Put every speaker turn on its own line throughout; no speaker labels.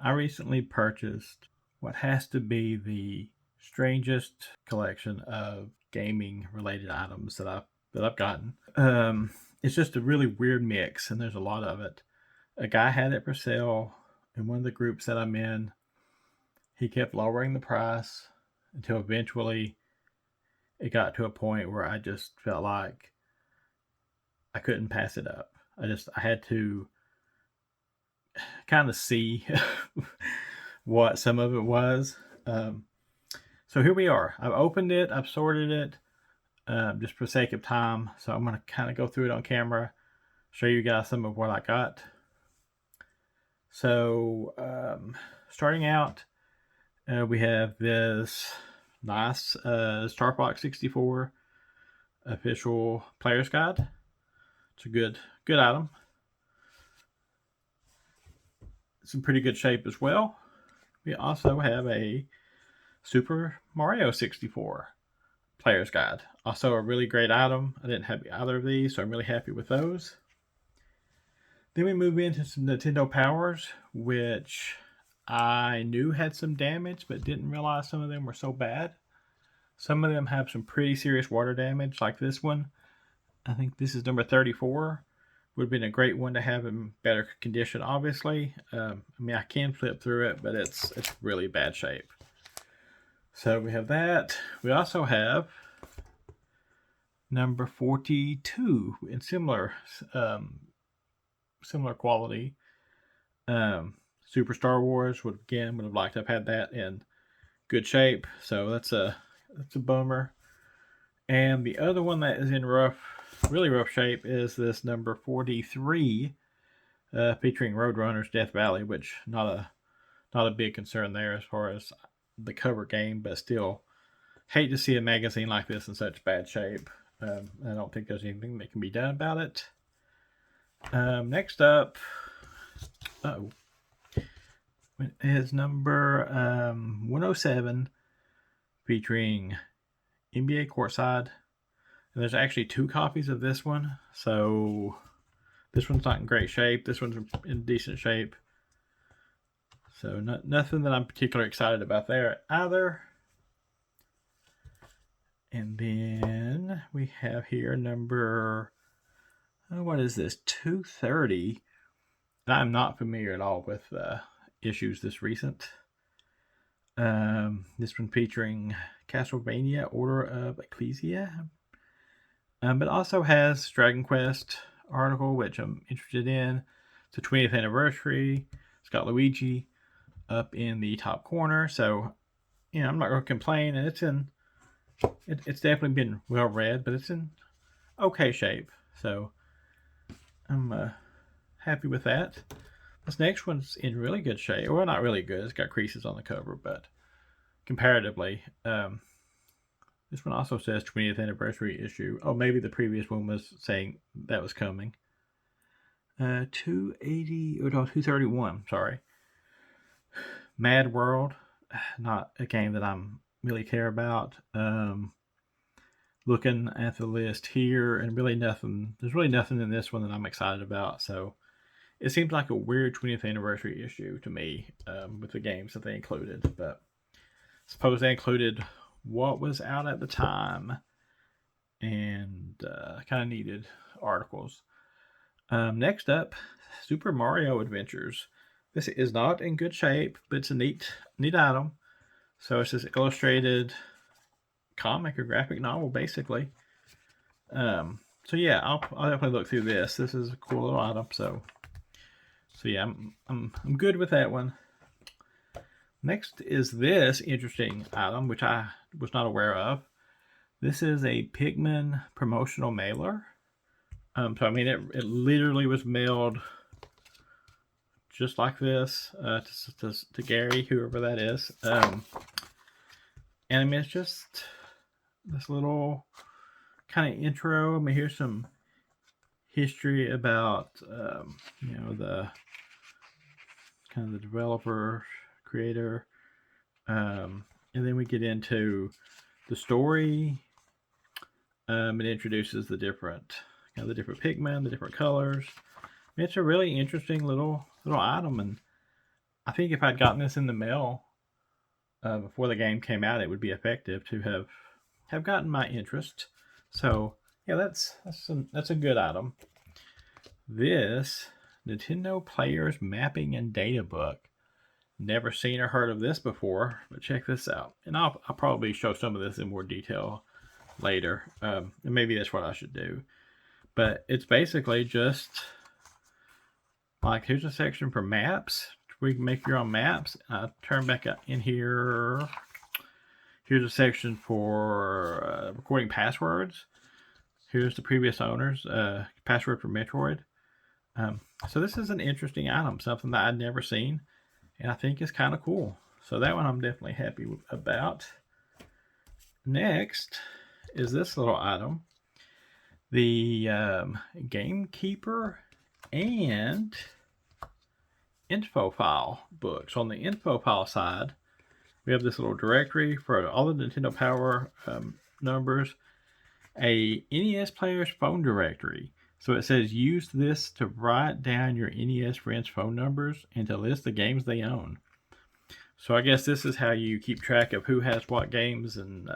I recently purchased what has to be the strangest collection of gaming related items that I've gotten. It's just a really weird mix, and there's a lot of it. A guy had it for sale in one of the groups that I'm in. He kept lowering the price until eventually it got to a point where I just felt like I couldn't pass it up. I had to kind of see what some of it was. Um, so here we are. I've opened it. I've sorted it just for sake of time. So I'm going to kind of go through it on camera, show you guys some of what I got. So starting out, we have this nice Star Fox 64 official player's guide. It's a good item. It's in pretty good shape as well. We also have a Super Mario 64 player's guide. Also a really great item. I didn't have either of these, so I'm really happy with those. Then we move into some Nintendo Powers, which I knew had some damage, but didn't realize some of them were so bad. Some of them have some pretty serious water damage, like this one. I think this is number 34. Would have been a great one to have in better condition, obviously. I mean, I can flip through it, but it's really bad shape. So we have that. We also have number 42 in similar quality. Super Star Wars would have liked to have had that in good shape. So that's a bummer. And the other one that is in really rough shape is this number 43, featuring Roadrunner's Death Valley, which not a big concern there as far as the cover game, but still hate to see a magazine like this in such bad shape. I don't think there's anything that can be done about it. Next up, is number 107, featuring NBA Courtside. And there's actually two copies of this one, so this one's not in great shape. This one's in decent shape. So nothing that I'm particularly excited about there either. And then we have here number, what is this, 230. I'm not familiar at all with issues this recent. This one featuring Castlevania Order of Ecclesia. But also has Dragon Quest article, which I'm interested in. It's the 20th anniversary. It's got Luigi up in the top corner. So, I'm not going to complain. And it's definitely been well read, but it's in okay shape. So I'm happy with that. This next one's in really good shape. Well, not really good. It's got creases on the cover, but comparatively, this one also says 20th anniversary issue. Oh, maybe the previous one was saying that was coming. 231. Sorry. Mad World, not a game that I'm really care about. Looking at the list here, and really nothing. There's really nothing in this one that I'm excited about. So it seems like a weird 20th anniversary issue to me, with the games that they included. But suppose they included what was out at the time, and kind of needed articles. Next up, Super Mario Adventures. This is not in good shape, but it's a neat item. So it's this illustrated comic or graphic novel, basically. So yeah, I'll definitely look through this. This is a cool little item. So yeah, I'm good with that one. Next is this interesting item, which I was not aware of. This is a Pikmin promotional mailer. So I mean, it literally was mailed just like this to Gary, whoever that is. And I mean, it's just this little kind of intro. I mean, here's some history about the kind of the developer, creator, and then we get into the story. It introduces the different Pikmin, the different colors. It's a really interesting little item, and I think if I'd gotten this in the mail before the game came out, it would be effective to have gotten my interest. So yeah, that's a good item. This Nintendo Players Mapping and Data Book. Never seen or heard of this before, but check this out. And I'll probably show some of this in more detail later. And maybe that's what I should do. But it's basically just like here's a section for maps where you can make your own maps. I turn back in here. Here's a section for recording passwords. Here's the previous owner's password for Metroid. So this is an interesting item, something that I'd never seen, and I think is kind of cool. So that one I'm definitely happy about. Next is this little item, the Gamekeeper and info file book. So on the info file side, we have this little directory for all the Nintendo Power numbers, a NES player's phone directory. So it says use this to write down your NES friends' phone numbers and to list the games they own. So I guess this is how you keep track of who has what games, and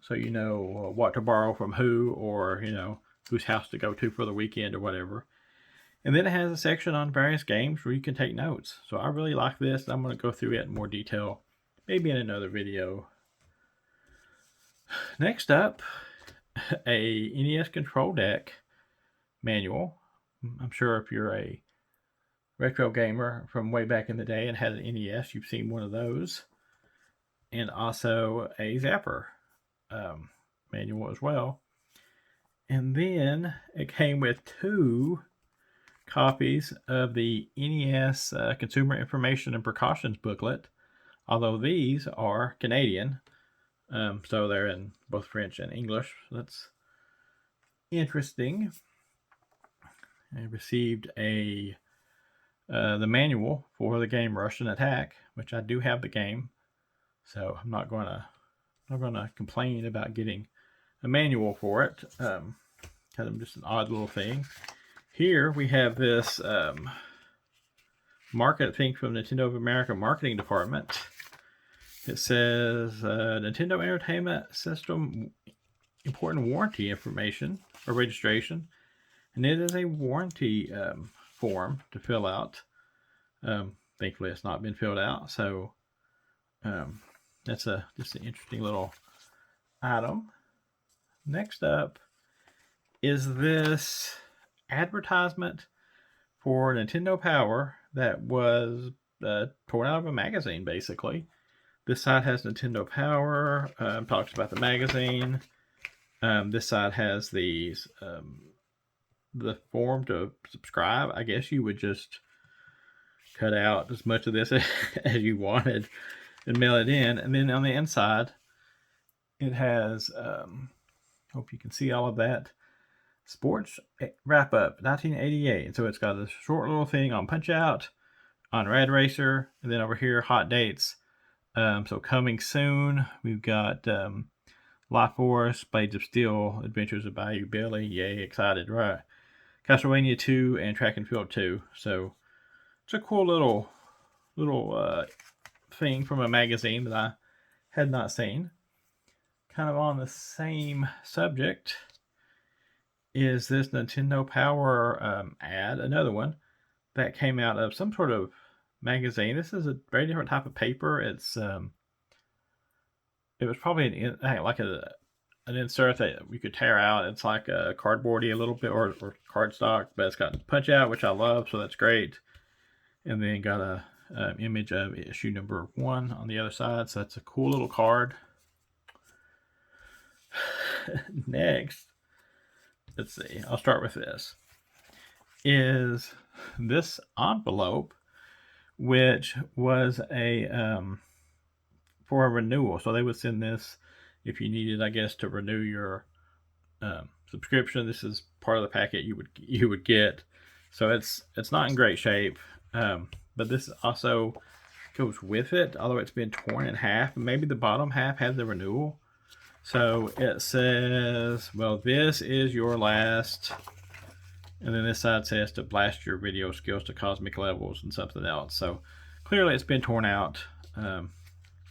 so you know what to borrow from who, or you know whose house to go to for the weekend or whatever. And then it has a section on various games where you can take notes. So I really like this. I'm going to go through it in more detail, maybe in another video. Next up, a NES control deck manual. I'm sure if you're a retro gamer from way back in the day and had an NES, you've seen one of those. And also a Zapper manual as well. And then it came with 2 copies of the NES Consumer Information and Precautions booklet, although these are Canadian, so they're in both French and English. That's interesting. I received the manual for the game Russian Attack, which I do have the game, so I'm not going to complain about getting a manual for it. Kind of just an odd little thing. Here we have this market thing from Nintendo of America marketing department. It says Nintendo Entertainment System important warranty information or registration, and it is a warranty form to fill out. Thankfully, it's not been filled out, so that's just an interesting little item. Next up is this advertisement for Nintendo Power that was torn out of a magazine, basically. This side has Nintendo Power, talks about the magazine. This side has the form to subscribe. I guess you would just cut out as much of this as you wanted and mail it in. And then on the inside, it has, hope you can see all of that, Sports Wrap Up 1988. And so it's got a short little thing on Punch Out, on Rad Racer, and then over here, hot dates. So coming soon, we've got Life Force, Blades of Steel, Adventures of Bayou Billy. Yay, excited, right? Castlevania 2 and Track and Field 2. So it's a cool little thing from a magazine that I had not seen. Kind of on the same subject is this Nintendo Power ad, another one that came out of some sort of magazine. This is a very different type of paper. It's it was probably an insert that we could tear out. It's like a cardboardy a little bit, or cardstock, but it's got Punch Out, which I love, so that's great. And then got a image of issue number 1 on the other side, so that's a cool little card. Next, let's see, I'll start with this, is this envelope, which was for a renewal. So they would send this if you needed, I guess, to renew your subscription. This is part of the packet you would get. So it's not in great shape, but this also goes with it, although it's been torn in half. Maybe the bottom half had the renewal. So it says, well, this is your last, And then this side says to blast your video skills to cosmic levels and something else. So clearly it's been torn out.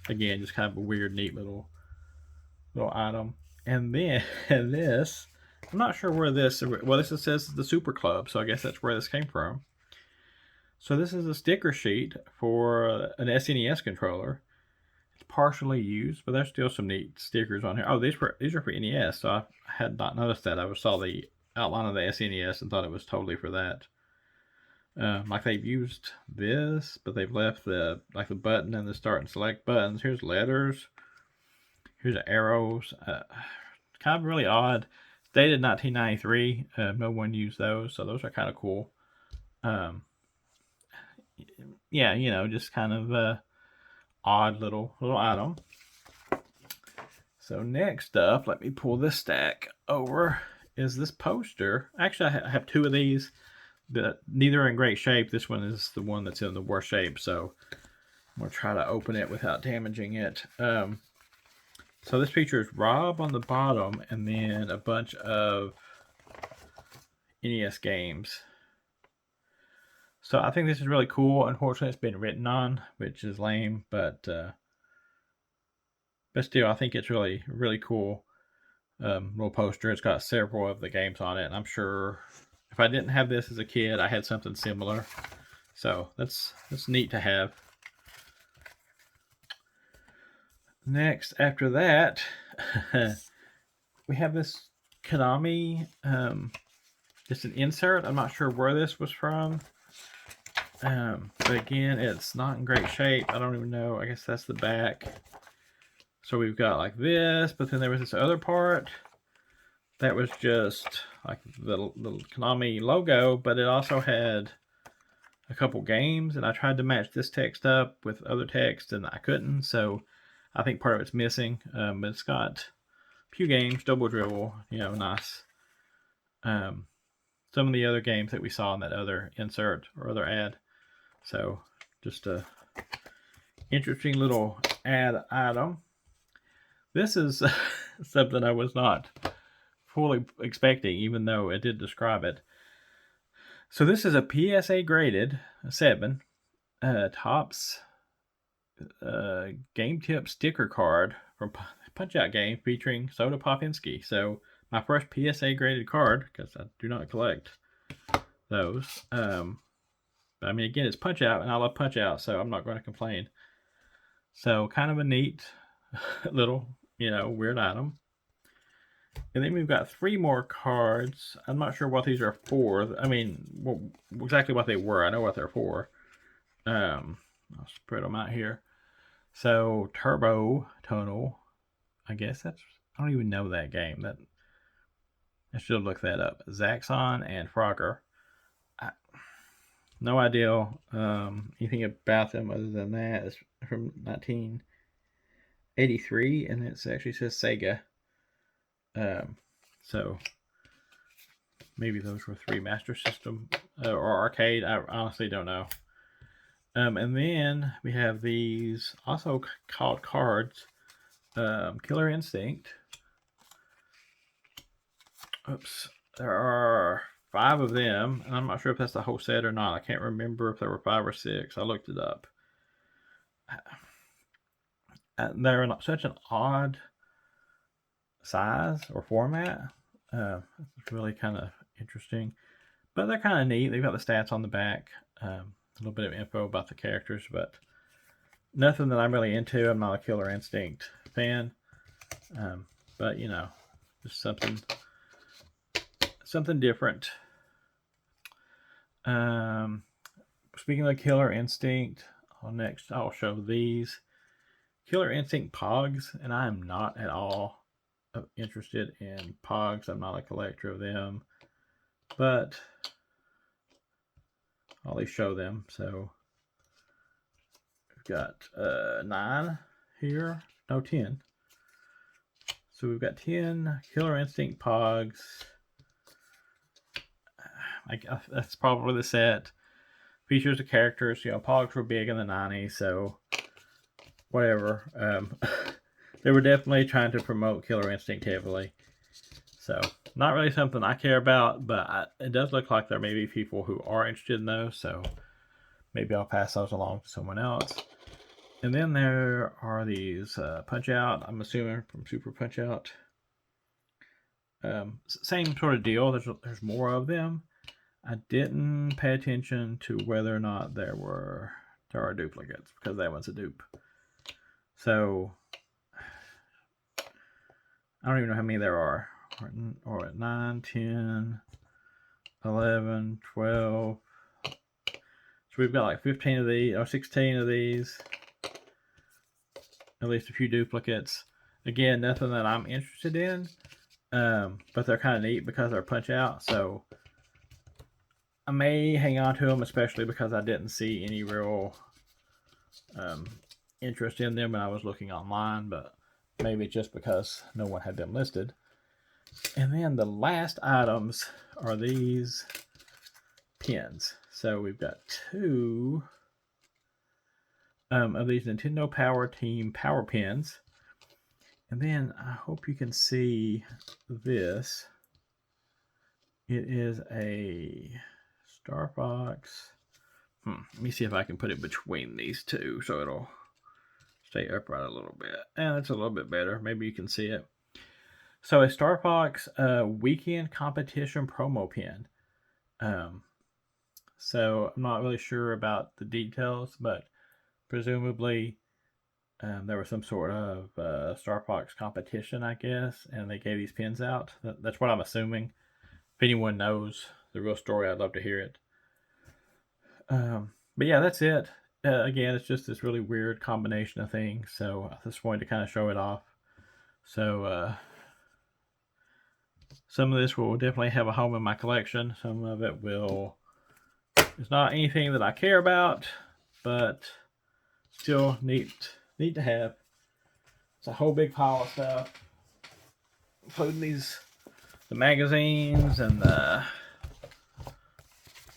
Again, just kind of a weird, neat little item. And then and this, I'm not sure where this. Well, this says the Super Club, so I guess that's where this came from. So this is a sticker sheet for an SNES controller. It's partially used, but there's still some neat stickers on here. Oh, these are for NES, so I had not noticed that. I saw the outline of the SNES and thought it was totally for that. Like they've used this, but they've left the button and the start and select buttons. Here's letters. Here's arrows. Kind of really odd. Dated 1993. No one used those, so those are kind of cool. Yeah, just kind of odd little item. So next up, let me pull this stack over, is this poster. Actually, I have two of these. Neither are in great shape. This one is the one that's in the worst shape, so I'm going to try to open it without damaging it. So this features Rob on the bottom and then a bunch of NES games. So I think this is really cool. Unfortunately, it's been written on, which is lame, but still, I think it's really, really cool little poster. It's got several of the games on it, and I'm sure if I didn't have this as a kid, I had something similar. So that's neat to have. Next, after that, we have this Konami, just an insert. I'm not sure where this was from. But again, it's not in great shape. I don't even know. I guess that's the back. So we've got like this, but then there was this other part that was just like the little Konami logo, but it also had a couple games, and I tried to match this text up with other text, and I couldn't. So I think part of it's missing. But it's got a few games, Double Dribble, nice. Some of the other games that we saw in that other insert or other ad. So just a interesting little ad item. This is something I was not fully expecting, even though it did describe it. So this is a PSA graded 7 Topps game tip sticker card from Punch Out game featuring Soda Popinski. So my first PSA graded card, because I do not collect those. I mean, again, it's Punch Out, and I love Punch Out, so I'm not going to complain. So kind of a neat little, weird item. And then we've got 3 more cards. I'm not sure what these are for. I mean, exactly what they were. I know what they're for. I'll spread them out here. So Turbo Tunnel. I guess I don't even know that game. I should look that up. Zaxxon and Frogger. No idea anything about them other than that. It's from 1983, and it actually says Sega. So maybe those were 3 Master System or arcade. I honestly don't know. And then we have these also called cards. Killer Instinct. Oops. There are 5 of them, and I'm not sure if that's the whole set or not. I can't remember if there were 5 or 6. I looked it up. They're not such an odd size or format. It's really kind of interesting, but they're kind of neat. They've got the stats on the back, a little bit of info about the characters, but nothing that I'm really into. I'm not a Killer Instinct fan, but just something different. Speaking of Killer Instinct, next I'll show these Killer Instinct Pogs, and I am not at all interested in Pogs. I'm not a collector of them, but I'll at least show them. So we've got 9 here, no 10. So we've got 10 Killer Instinct Pogs. That's probably the set. Features the characters. Pogs were big in the 90s, so whatever. They were definitely trying to promote Killer Instinct heavily. So Not really something I care about, but it does look like there may be people who are interested in those, so maybe I'll pass those along to someone else. And then there are these Punch Out, I'm assuming from Super Punch Out. Same sort of deal. There's more of them. I didn't pay attention to whether or not there are duplicates, because that one's a dupe. So I don't even know how many there are. Or at 9, 10, 11, 12. So we've got like 15 of these, or 16 of these. At least a few duplicates. Again, nothing that I'm interested in, but they're kind of neat because they're Punch Out. So I may hang on to them, especially because I didn't see any real interest in them when I was looking online, but maybe just because no one had them listed. And then the last items are these pins. So we've got 2 of these Nintendo Power Team Power Pins. And then I hope you can see this. It is a Star Fox. Let me see if I can put it between these two so it'll stay upright a little bit. And it's a little bit better. Maybe you can see it. So a Star Fox weekend competition promo pin. So I'm not really sure about the details, but presumably there was some sort of Star Fox competition, I guess, and they gave these pins out. That's what I'm assuming. If anyone knows the real story, I'd love to hear it. But yeah, that's it. Again, it's just this really weird combination of things, so I just wanted to kind of show it off. So some of this will definitely have a home in my collection. Some of it will. It's not anything that I care about, but still neat to have. It's a whole big pile of stuff, including the magazines and the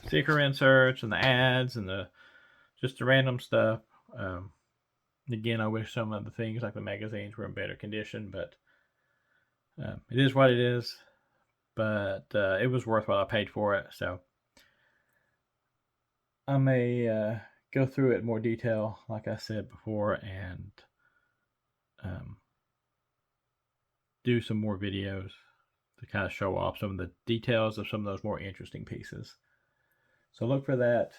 sticker inserts and the ads and just the random stuff. Again, I wish some of the things like the magazines were in better condition, but it is what it is. But it was worth what I paid for it, so I may go through it in more detail, like I said before, and do some more videos to kind of show off some of the details of some of those more interesting pieces. So look for that.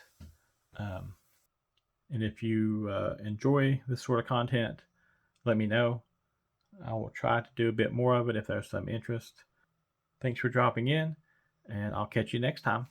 And if you enjoy this sort of content, let me know. I will try to do a bit more of it if there's some interest. Thanks for dropping in, and I'll catch you next time.